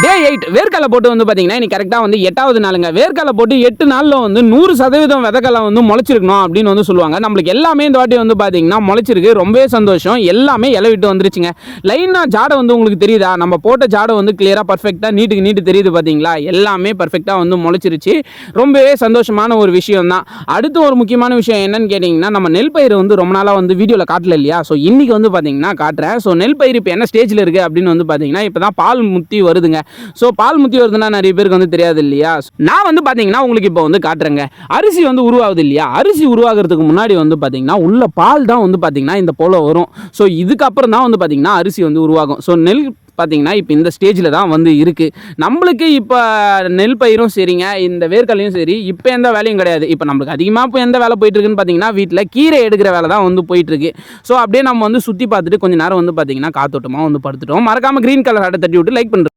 டே 8 வேர்க்கடலை போட்டு வந்து பார்த்தீங்கன்னா இன்னைக்கு கரெக்டாக வந்து 8வது நாளுங்க. வேர்க்கடலை போட்டு 8 நாளில் வந்து 100% விதைக்கடலை வந்து முளைச்சிருக்கணும் அப்படின்னு வந்து சொல்லுவாங்க. நம்மளுக்கு எல்லாமே இந்த வாட்டி வந்து பார்த்தீங்கன்னா முளைச்சிருக்கு. ரொம்பவே சந்தோஷம். எல்லாமே இலை விட்டு வந்துருச்சுங்க. லைனாக ஜாடை வந்து உங்களுக்கு தெரியுதா? நம்ம போட்ட ஜாடை வந்து கிளியராக பர்ஃபெக்டாக நீட்டு தெரியுது பார்த்தீங்களா? எல்லாமே பர்ஃபெக்டாக வந்து முளைச்சிருச்சு. ரொம்பவே சந்தோஷமான ஒரு விஷயம் தான். அடுத்து ஒரு முக்கியமான விஷயம் என்னன்னு கேட்டிங்கன்னா, நம்ம நெல் பயிர் வந்து ரொம்ப நாளாக வந்து வீடியோவில் காட்டல இல்லையா? ஸோ இன்னைக்கு வந்து பார்த்தீங்கன்னா காட்டுறேன். ஸோ நெல் பயிர் இப்போ என்ன ஸ்டேஜில் இருக்குது அப்படின்னு வந்து பார்த்தீங்கன்னா, இப்போ தான் பால் முத்தி வருதுங்க. ஸோ பால் முத்தி வருதுன்னா நிறைய பேருக்கு வந்து தெரியாது இல்லையா? நான் வந்து பார்த்தீங்கன்னா உங்களுக்கு இப்போ வந்து காட்டுறேங்க. அரிசி வந்து உருவாகுது இல்லையா? அரிசி உருவாகிறதுக்கு முன்னாடி வந்து பார்த்தீங்கன்னா உள்ள பால் தான் வந்து பார்த்தீங்கன்னா இந்த போல வரும். ஸோ இதுக்கப்புறம் தான் வந்து பார்த்தீங்கன்னா அரிசி வந்து உருவாகும். ஸோ நெல் பார்த்தீங்கன்னா இப்போ இந்த ஸ்டேஜில் தான் வந்து இருக்குது. நம்மளுக்கு இப்போ நெல் பயிரும் சரிங்க, இந்த வேர்க்கடலையும் சரி, இப்போ எந்த வேலையும் கிடையாது. இப்போ நம்மளுக்கு அதிகமாக இப்போ எந்த வேலை போயிட்டுருக்குன்னு பார்த்தீங்கன்னா வீட்டில் கீரை எடுக்கிற வேலை தான் வந்து போயிட்டுருக்கு. ஸோ அப்படியே நம்ம வந்து சுற்றி பார்த்துட்டு கொஞ்சம் நேரம் வந்து பார்த்தீங்கன்னா காத்தோட்டமாக வந்து படுத்துட்டோம். மறக்காமல் க்ரீன் கலர் ஆட்டை தட்டி விட்டு லைக் பண்ணுறோம்.